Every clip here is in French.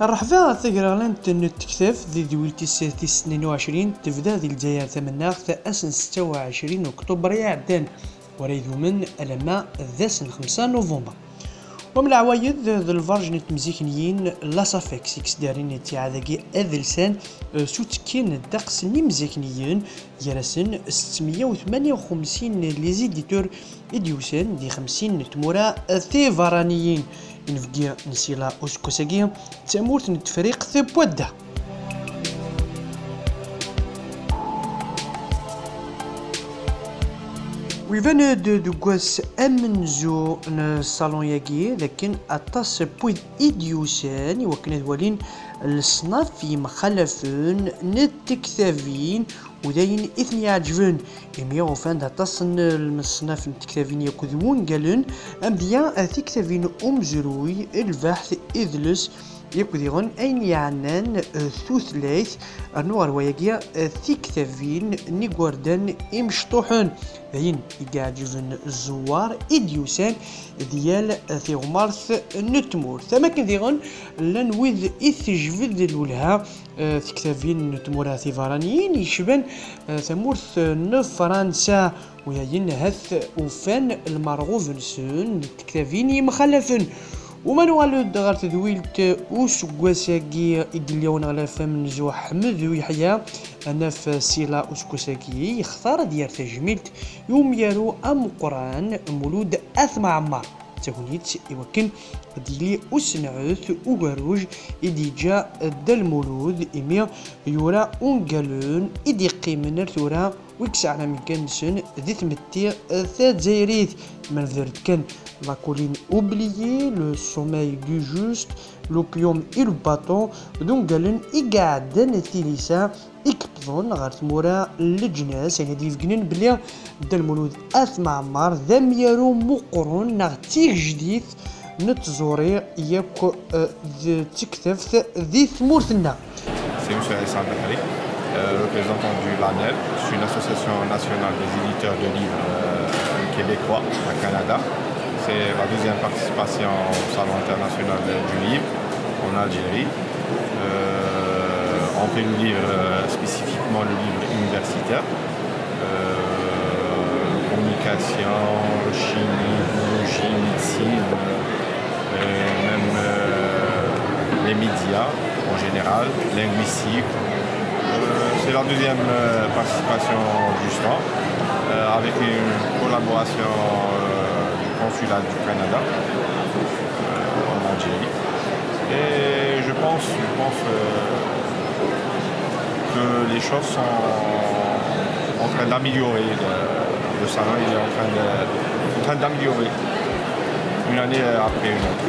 الرحبة ثقرغلانت نتكتف ذي دويلتيس 22 تبدا ذي الجزائر ثمناغ أسن 26 أكتوبر يعدان وريدو من ألما ذاسن 5 نوفمبر. ومن العوايد ذي الفرج نتمزيكنيين لاسافيكس إكس دارين تيعادكي أذلسان سوتكين الدقس نمزيكنيين يرسن 658 ليزيديتور إديوسان دي 50 تمورا ثيفرانيين نفقي نسيلا أوسكوساكي تامورت نتفريق ثبودا. ويفان دو كواس امنزو الصالون ياكي لكن اطاس بويد ايديوسان يوكن ذوالين الصناف في مخلفون نتكتافين وداين اثني يعجبون اميا وفان اطاس الصناف نتكتافين ياكذون قالون ام بيان تكتافين امزروي البحث اذلس يكذيغون أين يعنان ثوثلاث أنوار وياكيا ثيكتافين نيغوردان إمشطوحون ذين يقاعجفن الزوار إديوسان ديال ثيغمارث نتمور ثما كذيغون لنوذ إثجفد الولها ثيكتافين نتمورها ثيفرانيين يشبن ثمورث نفرنسا وياين هث وفان المرغوف نسون تكتافين يمخلفن. ومانوال دغار تدويلت أوسكوساكي إدليون على فم نزو حمد ويحيى أنا في سيلا أوسكوساكي يختار ديال تجميلت يوم يارو أم قران مولود أثمع عمار تهونيت يوكن ديلي أسنعوث وغاروج إدي جا دال مولود إمي يورا أونغالون إدي قيمنر ثورا ويكس على مكانسن ذي ثمتي ثات زايريث من ذرت كان la colline oubliée, le sommeil du juste, l'opium et le bâton. Donc قالن إقعدن ثيليسا يكبضون غير تمورا الجناس يعني دي فقنن بلي دا المولود أثمع عمار ذم يارو مقرون نغتيغ جديد نتزوري ياكو تكتف ذي ثمورتنا. C'est M. Alessandre Bakari, représentant du LANEL. Je suis une association nationale des éditeurs de livres québécois à Canada. C'est la deuxième participation au Salon international du livre en Algérie. On fait le livre, spécifiquement le livre universitaire, communication, chimie, biologie, médecine, même les médias en général, linguistique. C'est la deuxième participation justement, avec une collaboration consulat du Canada en Algérie. Et je pense que les choses sont en train d'améliorer. Le salon est en train d'améliorer une année après une autre.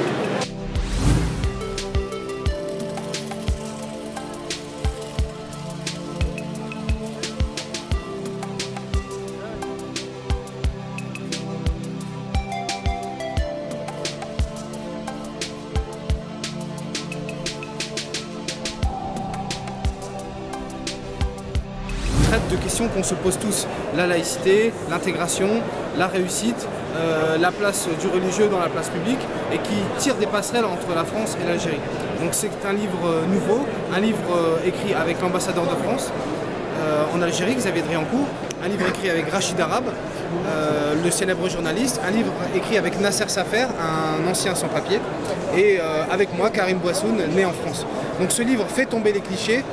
De questions qu'on se pose tous, la laïcité, l'intégration, la réussite, la place du religieux dans la place publique et qui tire des passerelles entre la France et l'Algérie. Donc c'est un livre nouveau, un livre écrit avec l'ambassadeur de France en Algérie, Xavier Driancourt, un livre écrit avec Rachid Arabe, le célèbre journaliste, un livre écrit avec Nasser Safer, un ancien sans-papier, et avec moi, Karim Boissoun, né en France. Donc ce livre fait tomber les clichés.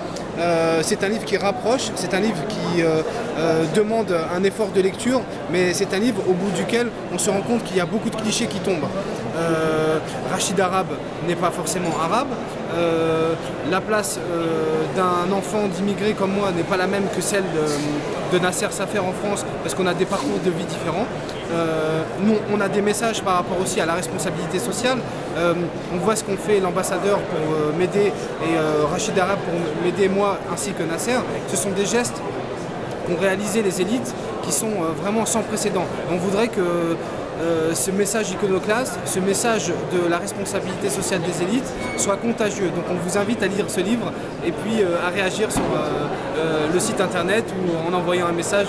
C'est un livre qui rapproche, c'est un livre qui demande un effort de lecture, mais c'est un livre au bout duquel on se rend compte qu'il y a beaucoup de clichés qui tombent. Rachid Arabe n'est pas forcément arabe, la place d'un enfant d'immigré comme moi n'est pas la même que celle de Nasser Safer en France, parce qu'on a des parcours de vie différents. Nous, on a des messages par rapport aussi à la responsabilité sociale. On voit ce qu'ont fait l'ambassadeur pour m'aider et Rachid Arabe pour m'aider moi ainsi que Nasser. Ce sont des gestes qu'ont réalisé les élites qui sont vraiment sans précédent. On voudrait que ce message iconoclaste, ce message de la responsabilité sociale des élites soit contagieux. Donc on vous invite à lire ce livre et puis à réagir sur le site internet ou en envoyant un message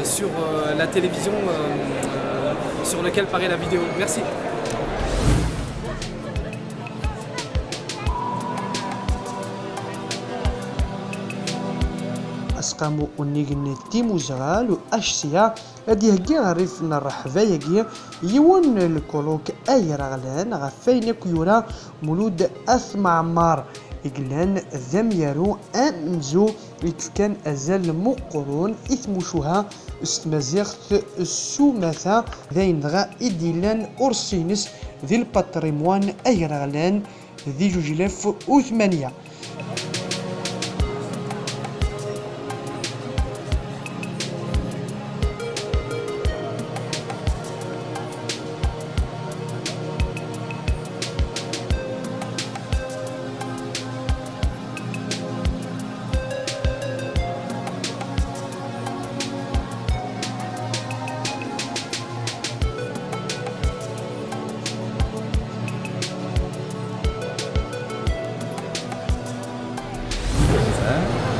sur la télévision sur lequel paraît la vidéo. Merci. أسقامو ونيجن تيموزغال وأشسيا هادي هكي غريفنا الرحبة يكي يوان الكولوك أي رغلان غفاين كيورا مولود أثمعمار إقلان ذميارو أمزو يتفكان أزال مقرون إثموشوها استمازيغت السومثا ذاين دغا إديلان أورسينس ذي الباتريموان أي رغلان ذي 2008.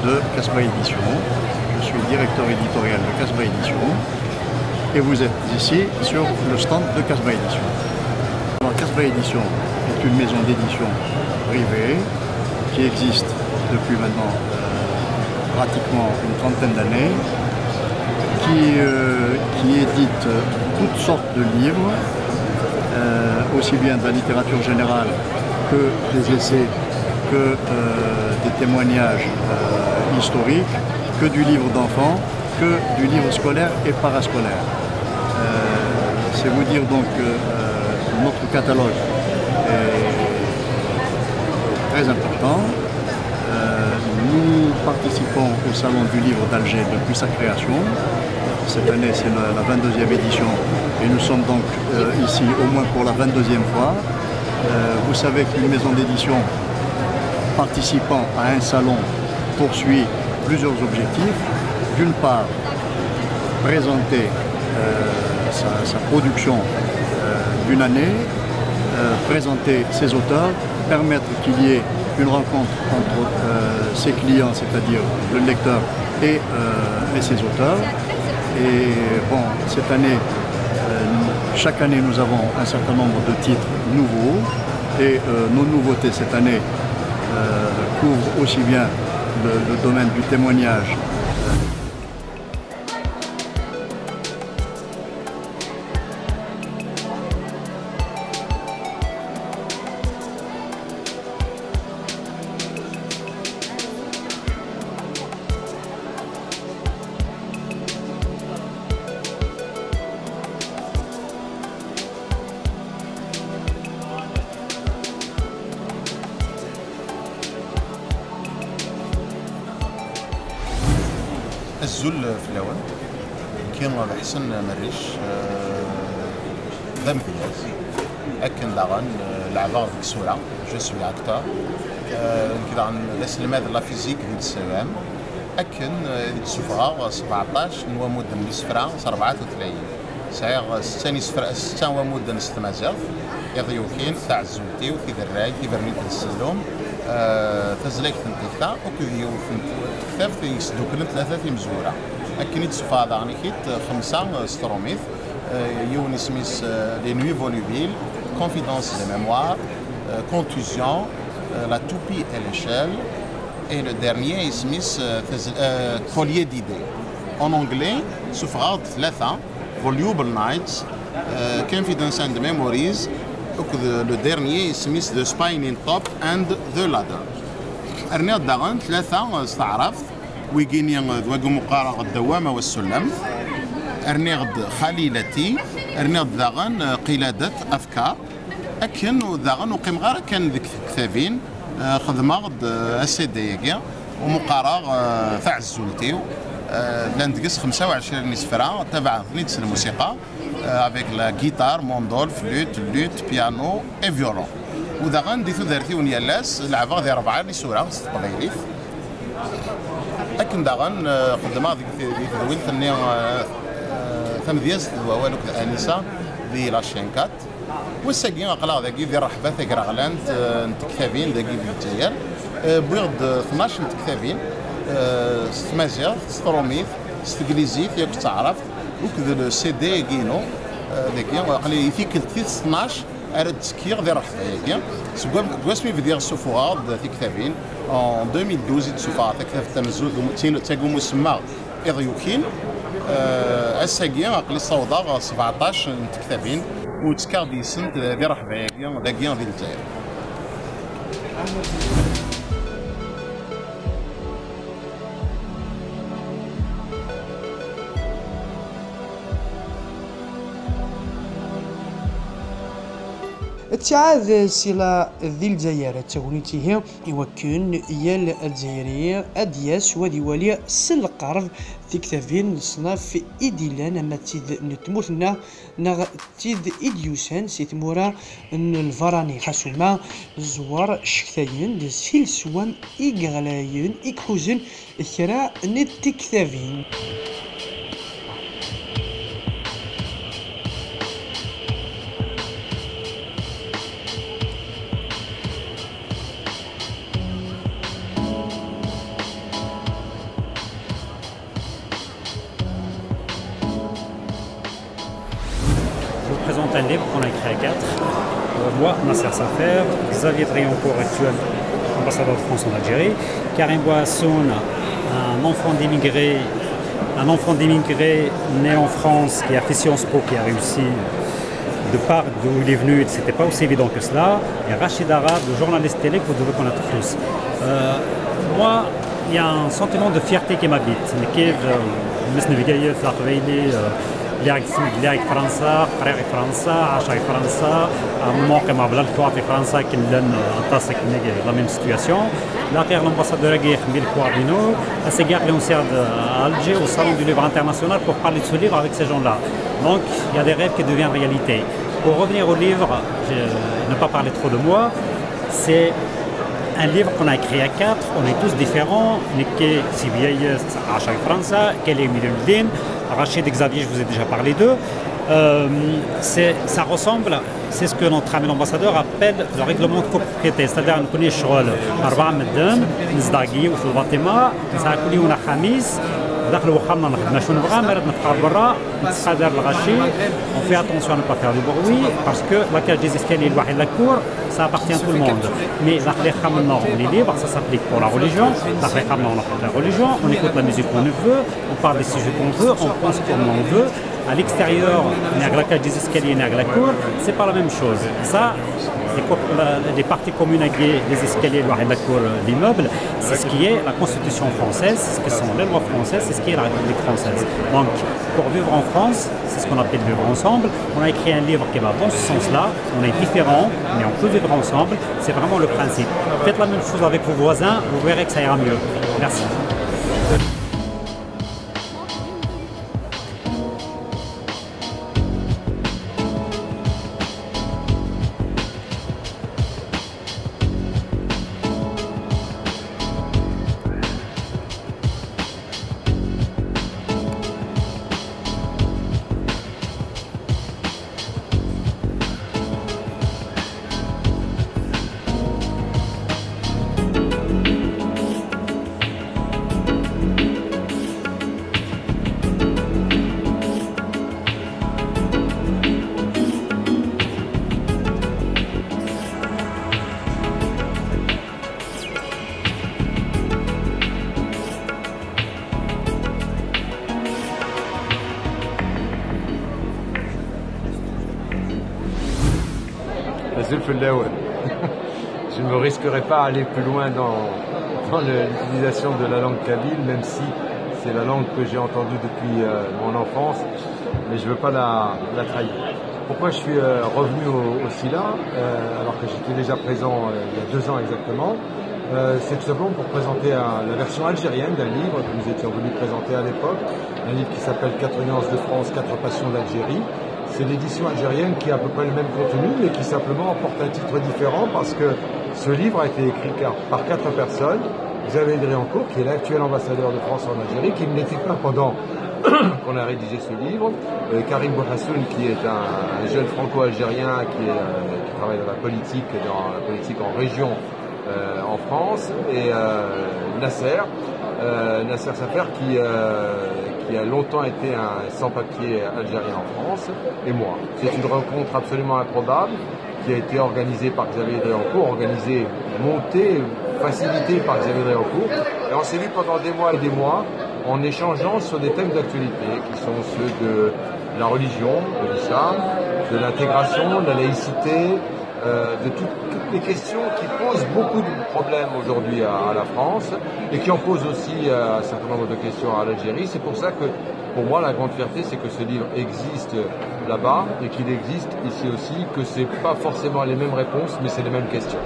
De Casbah Édition. Je suis directeur éditorial de Casbah Édition et vous êtes ici sur le stand de Casbah Édition. Alors, Casbah Édition est une maison d'édition privée qui existe depuis maintenant pratiquement une trentaine d'années, qui édite toutes sortes de livres, aussi bien de la littérature générale que des essais, que des témoignages historiques, que du livre d'enfants, que du livre scolaire et parascolaire. C'est vous dire donc que notre catalogue est très important. Nous participons au Salon du Livre d'Alger depuis sa création. Cette année, c'est la 22e édition et nous sommes donc ici au moins pour la 22e fois. Vous savez qu'une maison d'édition participant à un salon poursuit plusieurs objectifs. D'une part, présenter sa production d'une année, présenter ses auteurs, permettre qu'il y ait une rencontre entre ses clients, c'est-à-dire le lecteur et ses auteurs. Et bon, cette année, chaque année, nous avons un certain nombre de titres nouveaux et nos nouveautés cette année couvrent aussi bien le domaine du témoignage. الزول في الاول كاين الحسن مريش ذا مميز اكن داغن لعبه ديك السوره جو سوي اكتور كذا لسلم هذا لا فيزيك ديال السلام اكن ديك السفره 17 نوا مدن لسفره 34 سايغ 6 هو مدن ستمازيغ يضيوكين تاع الزولتي وفي دراي في برنيت السلوم تزليك تنتيكتا وكذيو كتاب يسدو كل ثلاثة في مزورة أكنيت سفاضة يعني كيت 5 ستروميث يوني سميس لي نوي فولوبيل كونفيدونس دي ميموار كونتوزيون لا توبي et l'échelle et le dernier سميس collier d'idées en anglais سفغاض 3 voluble nights confidence and memories le dernier سميس the spinning top and the ladder أرنيض داغن 3 استعرفت ويجيني ذوق مقارغ الدوامة والسلم أرنيض خليلتي أرنيض داغن قلادة أفكار أكن وداغن وقيم غير كان ذيك كتابين خدمة السيدية ومقارغ تاع الزولتيو لاندقس 25 سفرة تبع نيتس الموسيقى avec la guitare, mandol, flûte, luth, piano et violon. وداغن ديتو دارتي ونيالاس لعبة ذي 4 لي سورة قبيليت أكن داغن قدما ديك ذوين ثاني ثمدياز دوالوك الأنسة ذي لاشينكات والساقين أقلاغ ذاكي ذي رحبة ذاك رغلان كتابين ذاكي في الجزائر بيغد 12 كتابين ستمازيغ ستروميث ستقليزيت ياك تعرف وكذا السي دي كينو ذاكي قال لي في كل 12 على التذكير ديال الحكايه كواسمي في ديال السفوغاد في كتابين en 2012 السفوغاد كتاب التمزوج تاكو مسمى إضيوكين الساقيا عقلي صودا 17 كتابين وتذكر دي سنت ديال الحكايه داكيا ديال الجزائر. اتعاد سلا ذي الجزائر تونيته يوكن يال الجزائري ادياس وديوالي سلقرب في كتابين صناف ايديلان اما تيد نتموتنا نغ تيد ايديوسان سيتمورا الفراني خاسوما زوار شكتاين دي سيلسوام ايغلايين اكحوزن كرا نت كتابين. Je vous présente un livre qu'on a écrit à 4. Moi, Nasser Safer, Xavier Drioncourt, actuel ambassadeur de France en Algérie, Karim Boassoun, un enfant d'immigré né en France qui a fait Sciences Po, qui a réussi de part d'où il est venu, c'était pas aussi évident que cela, et Rachid Arab, le journaliste télé que vous devez connaître tous. Moi, il y a un sentiment de fierté qui m'habite. اللي فرنسا قريق فرنسا عاشق فرنسا موقع مع بلاد في فرنسا كلن انتصق لا ميم سيتوياسيون لاقي l'ambassadeur Emile Coardino c'est gars qui ont servi à Alger au salon du livre international pour parler de ce livre avec ces gens-là. Donc il y a des rêves qui deviennent réalité. Pour revenir au livre, ne pas parler trop de moi, c'est un livre qu'on a écrit à 4, on est tous différents, Niki Sibiaï, Achak França, Kelly Miluddin, Rachid et Xavier, je vous ai déjà parlé d'eux. Ça ressemble, c'est ce que notre ami l'ambassadeur appelle le règlement de copropriété, c'est-à-dire qu'on connaît Shrol, Arba Medden, Nzdagi ou Fatima, ça a coulé un Khamis. داخل وخامنا نخدمنا شنو نبغى مرات نفطر برا نتقادر الغشي on fait attention à ne pas faire du bruit parce que la cage des escaliers الواحد la cour ça appartient à tout le monde mais داخل خامنا on est libre, ça s'applique pour la religion داخل خامنا on applique la religion, on écoute la musique qu'on veut, on parle des sujets qu'on veut, on pense comme on veut. À l'extérieur, la cage des escaliers, la cour, c'est pas la même chose. Ça, les parties communes avec les escaliers, la cour, l'immeuble, c'est ce qui est la Constitution française, c'est ce que sont les lois françaises, c'est ce qui est la République française. Donc, pour vivre en France, c'est ce qu'on appelle vivre ensemble. On a écrit un livre qui va dans ce sens-là. On est différents, mais on peut vivre ensemble. C'est vraiment le principe. Faites la même chose avec vos voisins, vous verrez que ça ira mieux. Merci. Je ne me risquerai pas à aller plus loin dans l'utilisation de la langue kabyle, même si c'est la langue que j'ai entendue depuis mon enfance, mais je ne veux pas la trahir. Pourquoi je suis revenu au SILA, alors que j'étais déjà présent il y a 2 ans exactement, c'est tout simplement pour présenter la version algérienne d'un livre que nous étions venus présenter à l'époque, un livre qui s'appelle 4 nuances de France, 4 passions d'Algérie. C'est l'édition algérienne qui a à peu près le même contenu, mais qui simplement porte un titre différent parce que ce livre a été écrit par 4 personnes. Xavier Drioncourt, qui est l'actuel ambassadeur de France en Algérie, qui ne l'était pas pendant qu'on a rédigé ce livre. Karim Boassoun, qui est un jeune franco-algérien qui travaille dans la politique en région en France, et Nasser Safer, qui a longtemps été un sans-papier algérien en France, et moi. C'est une rencontre absolument improbable qui a été organisé par Xavier Driancourt, organisé, monté, facilité par Xavier Driancourt. Et on s'est vu pendant des mois et des mois en échangeant sur des thèmes d'actualité qui sont ceux de la religion, de l'islam, de l'intégration, de la laïcité, de toutes les questions qui posent beaucoup de problèmes aujourd'hui à la France et qui en posent aussi un certain nombre de questions à l'Algérie. C'est pour ça que, pour moi, la grande fierté, c'est que ce livre existe là-bas et qu'il existe ici aussi, que c'est pas forcément les mêmes réponses, mais c'est les mêmes questions.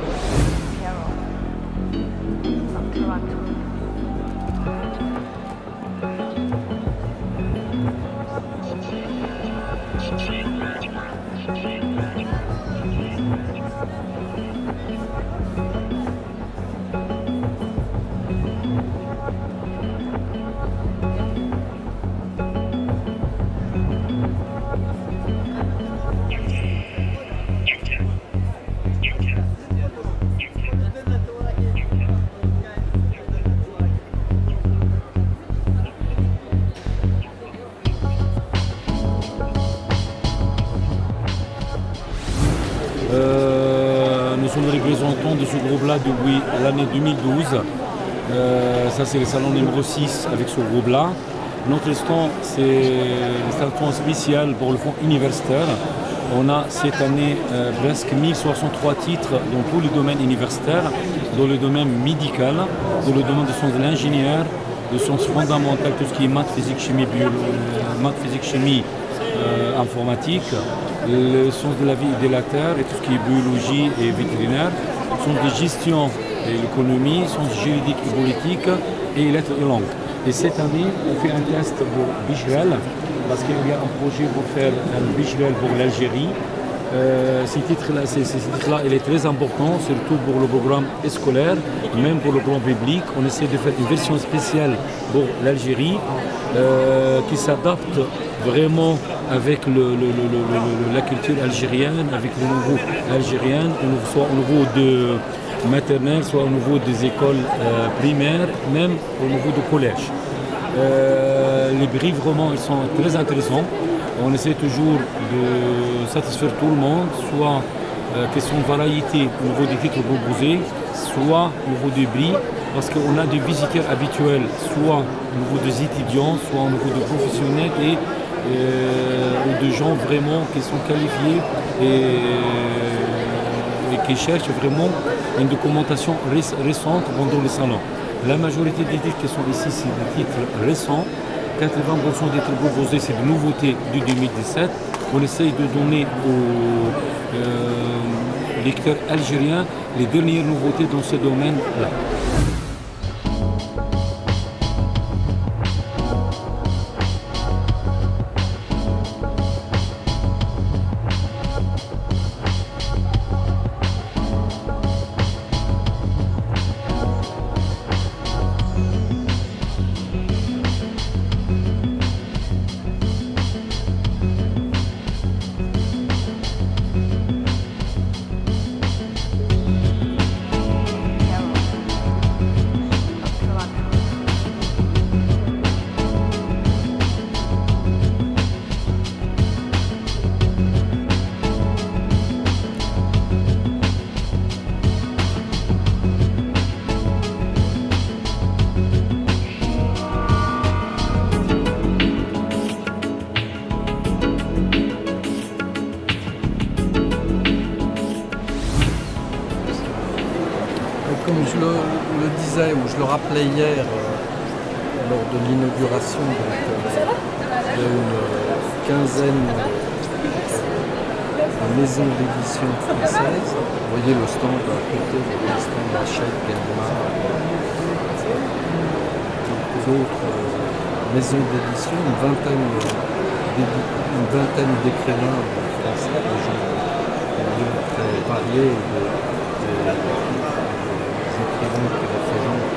Nous sommes les représentants de ce groupe-là depuis l'année 2012. Ça, c'est le salon numéro 6 avec ce groupe-là. Notre stand, c'est un stand spécial pour le fonds universitaire. On a cette année presque 1063 titres dans tous les domaines universitaires, dans le domaine médical, dans le domaine des sciences de l'ingénieur, des sciences fondamentales, tout ce qui est maths, physique, chimie, informatique, les sciences de la vie et de la terre et tout ce qui est biologie et vétérinaire, sciences de gestion et l'économie, sciences juridiques et politiques et lettres et langues. Et cette année, on fait un test pour Bichel, parce qu'il y a un projet pour faire un Bichel pour l'Algérie. Ce titre-là, il est très important, surtout pour le programme scolaire, même pour le grand public. On essaie de faire une version spéciale pour l'Algérie qui s'adapte vraiment avec la culture algérienne, avec le niveau algérien, soit au niveau de maternelle, soit au niveau des écoles primaires, même au niveau du collège. Les briefs romans ils sont très intéressants. On essaie toujours de satisfaire tout le monde, soit question de variété au niveau des titres proposés, soit au niveau des bris, parce qu'on a des visiteurs habituels, soit au niveau des étudiants, soit au niveau des professionnels et de gens vraiment qui sont qualifiés et qui cherchent vraiment une documentation récente pendant le salon. La majorité des titres qui sont ici, c'est des titres récents. 80% des titres proposés, c'est des nouveautés de 2017. On essaye de donner aux lecteurs algériens les dernières nouveautés dans ce domaine-là. Comme je le disais ou je le rappelais hier lors de l'inauguration d'une quinzaine de maisons d'édition françaises, vous voyez le stand à côté, le stand Hachette, Gallimard, d'autres maisons d'édition, une vingtaine d'écrivains français, des gens très variés, écrivains qui représentent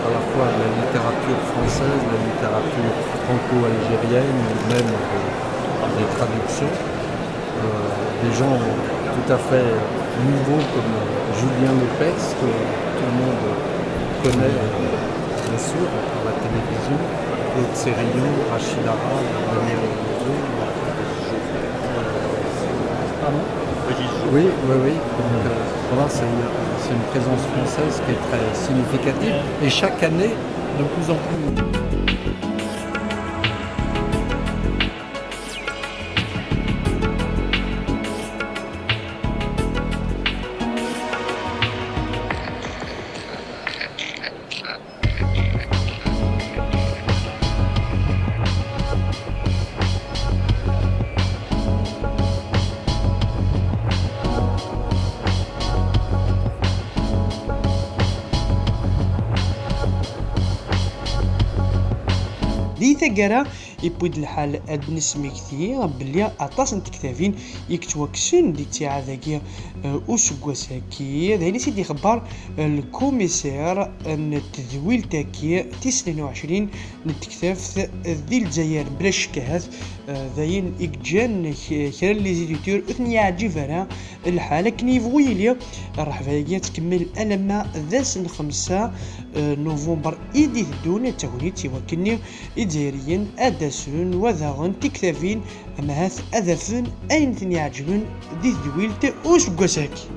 à la fois la littérature française, la littérature franco-algérienne, même des traductions. Des gens tout à fait nouveaux comme Julien Lepers, que tout le monde connaît bien sûr par la télévision, Claude Sérillon, Rachid Ara, Daniel Oudou. Pardon ? Oui. Donc, voilà, c'est une présence française qui est très significative et chaque année de plus en plus. دي ثقرة يبود الحال اد نسمي كثير بلي اطاس نتكتافين يكتوكسون دي تاع ذاكيا وسكواساكي هذا سيدي خبر الكوميسير التذويل تاكي 22 نتكتاف ذي الجزائر بلا شكاهات ذاين اكجان كرا لي زيديتور اثني عجيفنا الحالة كنيفوي لي راح فايا تكمل الما ذاس 5 نوفمبر ايدي دون تاونيتي وكني إداريين أداسون وذاغن تكتافين أما هاث أذافن أين تني عجبن دي ذويلت وسكواساكي